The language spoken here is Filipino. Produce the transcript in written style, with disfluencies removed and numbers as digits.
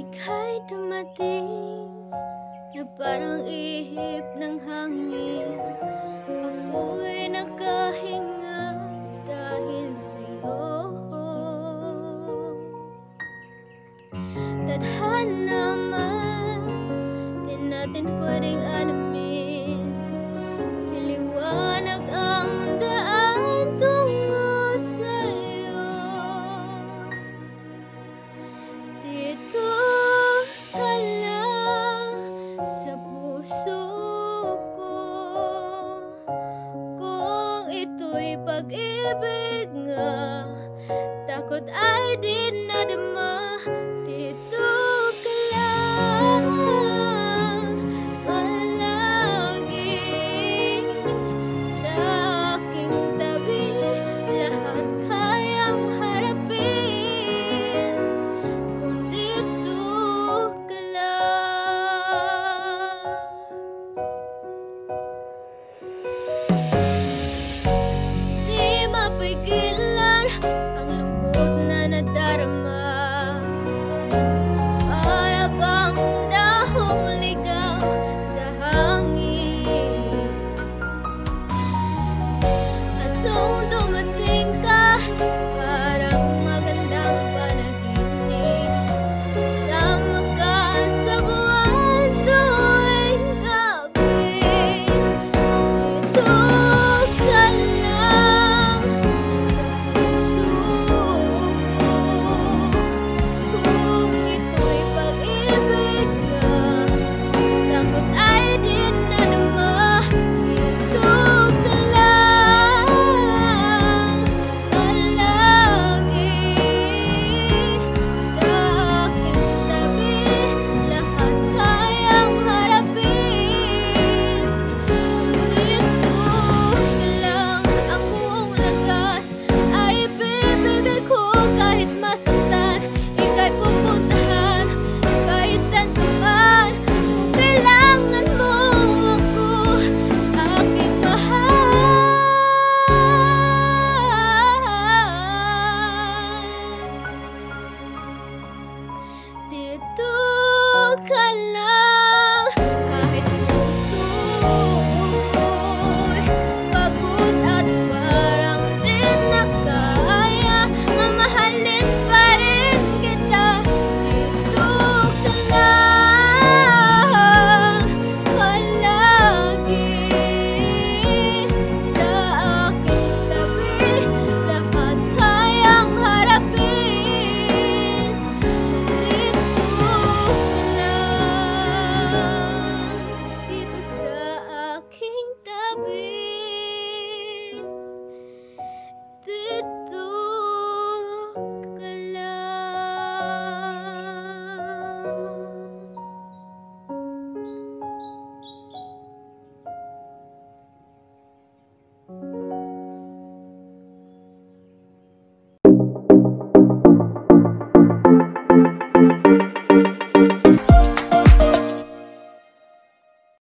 Ika'y dumating na parang ihip ng hangin. Ako'y nakahinga dahil sa'yo. Tadhana man, di natin pwedeng alamin. Liwanag ang daan tungo sa'yo. Dito ka lang sa puso ko. Kung ito'y pag-ibig nga, takot ay di nadama. Dito ka lang palagi sa aking tabi. Lahat kayang harapin kung dito ka lang. Di mapigilan ang lungkot na nadarama.